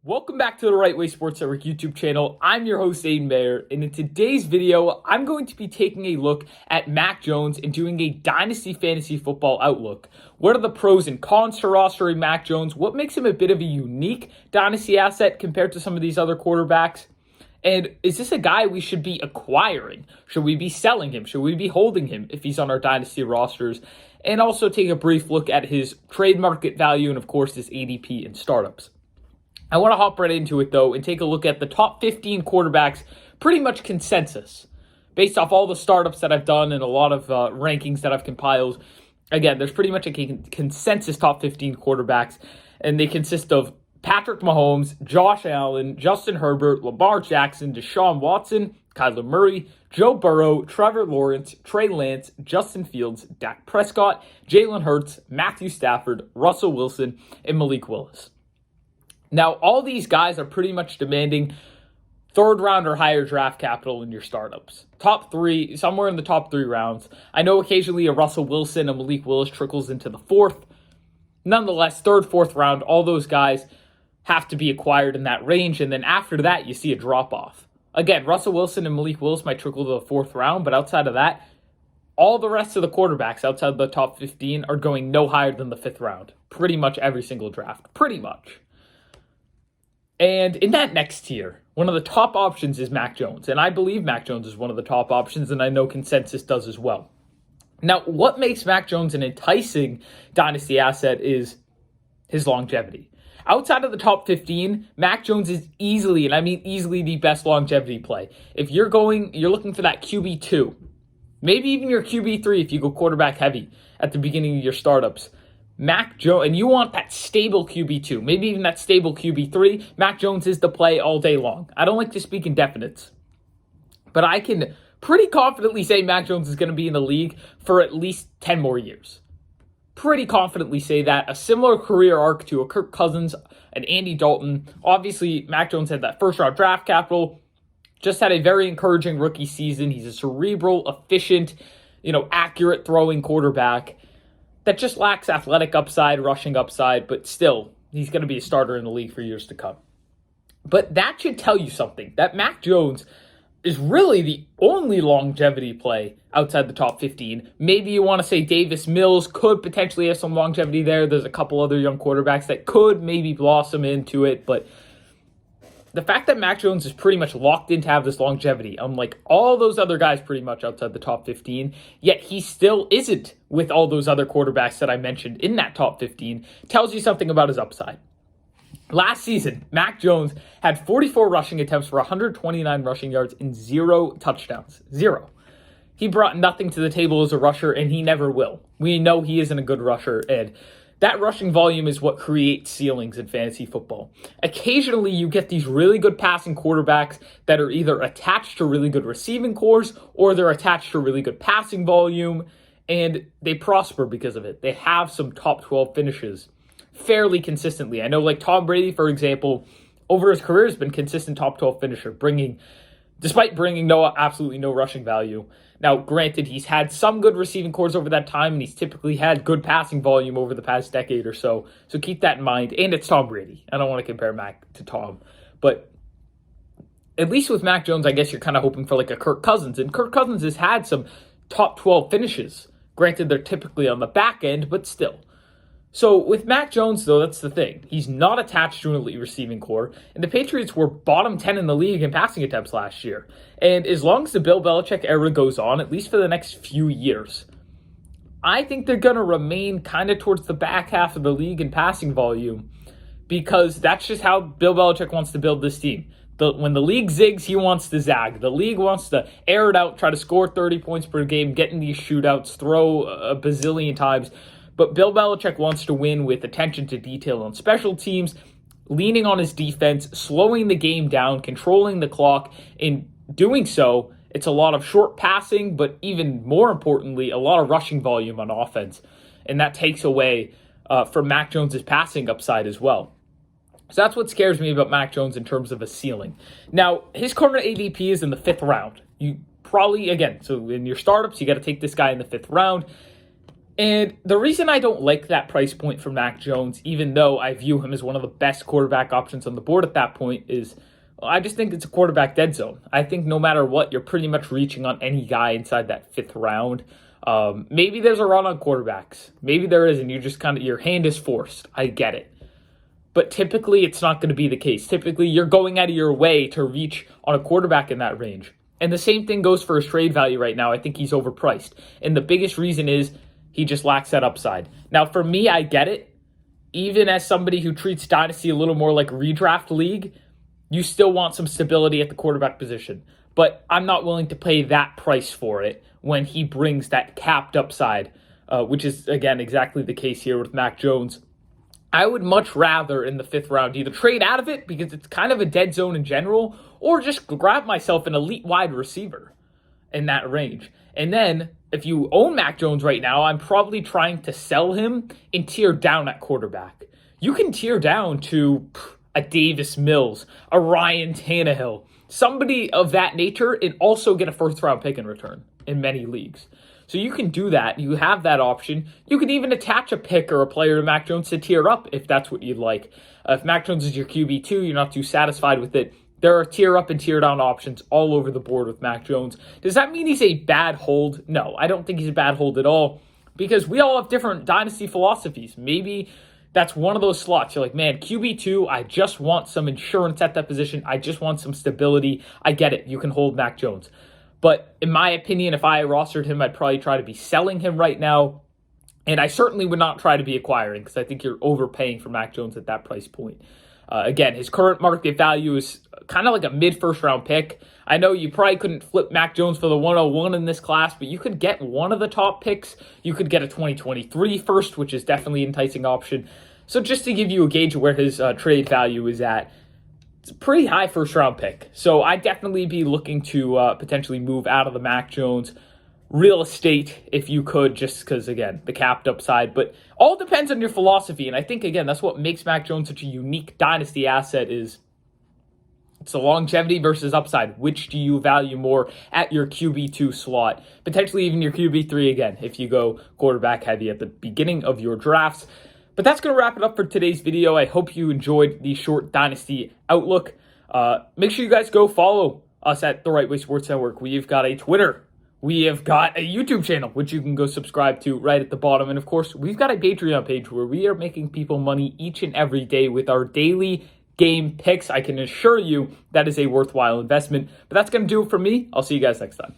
Welcome back to the Right Way Sports Network YouTube channel. I'm your host, Aidan, Maher, and in today's video, I'm going to be taking a look at Mac Jones and doing a Dynasty Fantasy Football outlook. What are the pros and cons to rostering Mac Jones? What makes him a bit of a unique Dynasty asset compared to some of these other quarterbacks? And is this a guy we should be acquiring? Should we be selling him? Should we be holding him if he's on our Dynasty rosters? And also take a brief look at his trade market value and, of course, his ADP in startups. I want to hop right into it, though, and take a look at the top 15 quarterbacks, pretty much consensus, based off all the startups that I've done and a lot of rankings that I've compiled. Again, there's pretty much a consensus top 15 quarterbacks, and they consist of Patrick Mahomes, Josh Allen, Justin Herbert, Lamar Jackson, Deshaun Watson, Kyler Murray, Joe Burrow, Trevor Lawrence, Trey Lance, Justin Fields, Dak Prescott, Jalen Hurts, Matthew Stafford, Russell Wilson, and Malik Willis. Now, all these guys are pretty much demanding third round or higher draft capital in your startups. Top three, somewhere in the top 3 rounds. I know occasionally a Russell Wilson, a Malik Willis trickles into the 4th. Nonetheless, 3rd, 4th round, all those guys have to be acquired in that range. And then after that, you see a drop off. Again, Russell Wilson and Malik Willis might trickle to the 4th round, but outside of that, all the rest of the quarterbacks outside of the top 15 are going no higher than the 5th round. Pretty much every single draft. Pretty much. And in that next tier, one of the top options is Mac Jones. And I believe Mac Jones is one of the top options, and I know consensus does as well. Now, what makes Mac Jones an enticing Dynasty asset is his longevity. Outside of the top 15, Mac Jones is easily, and I mean easily, the best longevity play. If you're looking for that QB2, maybe even your QB3 if you go quarterback heavy at the beginning of your startups. Mac Jones, and you want that stable QB2, maybe even that stable QB3, Mac Jones is the play all day long. I don't like to speak in definites, but I can pretty confidently say Mac Jones is going to be in the league for at least 10 more years. Pretty confidently say that. A similar career arc to a Kirk Cousins and Andy Dalton. Obviously, Mac Jones had that first round draft capital, just had a very encouraging rookie season. He's a cerebral, efficient, accurate throwing quarterback that just lacks athletic upside, rushing upside, but still, he's going to be a starter in the league for years to come. But that should tell you something, that Mac Jones is really the only longevity play outside the top 15. Maybe you want to say Davis Mills could potentially have some longevity there. There's a couple other young quarterbacks that could maybe blossom into it, but the fact that Mac Jones is pretty much locked in to have this longevity, unlike all those other guys pretty much outside the top 15, yet he still isn't with all those other quarterbacks that I mentioned in that top 15, tells you something about his upside. Last season, Mac Jones had 44 rushing attempts for 129 rushing yards and 0 touchdowns. 0. He brought nothing to the table as a rusher, and he never will. We know he isn't a good rusher, and that rushing volume is what creates ceilings in fantasy football. Occasionally, you get these really good passing quarterbacks that are either attached to really good receiving cores or they're attached to really good passing volume, and they prosper because of it. They have some top 12 finishes fairly consistently. I know, like Tom Brady, for example, over his career has been consistent top 12 finisher, despite bringing absolutely no rushing value. Now, granted, he's had some good receiving cores over that time, and he's typically had good passing volume over the past decade or so. So keep that in mind. And it's Tom Brady. I don't want to compare Mac to Tom. But at least with Mac Jones, I guess you're kind of hoping for like a Kirk Cousins. And Kirk Cousins has had some top 12 finishes. Granted, they're typically on the back end, but still. So with Mac Jones, though, that's the thing. He's not attached to an elite receiving core, and the Patriots were bottom 10 in the league in passing attempts last year. And as long as the Bill Belichick era goes on, at least for the next few years, I think they're going to remain kind of towards the back half of the league in passing volume, because that's just how Bill Belichick wants to build this team. When the league zigs, he wants to zag. The league wants to air it out, try to score 30 points per game, get in these shootouts, throw a bazillion times. But Bill Belichick wants to win with attention to detail on special teams, leaning on his defense, slowing the game down, controlling the clock. In doing so, it's a lot of short passing, but even more importantly, a lot of rushing volume on offense. And that takes away from Mac Jones' passing upside as well. So that's what scares me about Mac Jones in terms of a ceiling. Now, his current ADP is in the 5th round. You probably, again, so in your startups, you got to take this guy in the 5th round. And the reason I don't like that price point for Mac Jones, even though I view him as one of the best quarterback options on the board at that point, is I just think it's a quarterback dead zone. I think no matter what, you're pretty much reaching on any guy inside that 5th round. Maybe there's a run on quarterbacks. Maybe there isn't. You just your hand is forced. I get it. But typically, it's not going to be the case. Typically, you're going out of your way to reach on a quarterback in that range. And the same thing goes for his trade value right now. I think he's overpriced. And the biggest reason is he just lacks that upside. Now, for me, I get it. Even as somebody who treats Dynasty a little more like a redraft league, you still want some stability at the quarterback position. But I'm not willing to pay that price for it when he brings that capped upside, which is, again, exactly the case here with Mac Jones. I would much rather in the 5th round either trade out of it because it's kind of a dead zone in general, or just grab myself an elite wide receiver in that range. And then if you own Mac Jones right now, I'm probably trying to sell him and tier down at quarterback. You can tier down to a Davis Mills, a Ryan Tannehill, somebody of that nature, and also get a 1st round pick in return in many leagues. So you can do that. You have that option. You can even attach a pick or a player to Mac Jones to tier up if that's what you'd like. If Mac Jones is your QB2, you're not too satisfied with it, there are tier up and tier down options all over the board with Mac Jones. Does that mean he's a bad hold? No, I don't think he's a bad hold at all, because we all have different dynasty philosophies. Maybe that's one of those slots. You're like, man, QB2, I just want some insurance at that position. I just want some stability. I get it. You can hold Mac Jones. But in my opinion, if I rostered him, I'd probably try to be selling him right now. And I certainly would not try to be acquiring, because I think you're overpaying for Mac Jones at that price point. Again, his current market value is kind of like a mid-first round pick. I know you probably couldn't flip Mac Jones for the 101 in this class, but you could get one of the top picks. You could get a 2023 first, which is definitely an enticing option. So just to give you a gauge of where his trade value is at, it's a pretty high first round pick. So I'd definitely be looking to potentially move out of the Mac Jones real estate if you could, just because, again, the capped upside. But all depends on your philosophy. And I think, again, that's what makes Mac Jones such a unique dynasty asset is it's the longevity versus upside. Which do you value more at your QB2 slot? Potentially even your QB3 again, if you go quarterback heavy at the beginning of your drafts. But that's going to wrap it up for today's video. I hope you enjoyed the short dynasty outlook. Make sure you guys go follow us at The Right Way Sports Network. We've got a Twitter. We have got a YouTube channel, which you can go subscribe to right at the bottom. And of course, we've got a Patreon page where we are making people money each and every day with our daily game picks. I can assure you that is a worthwhile investment. But that's going to do it for me. I'll see you guys next time.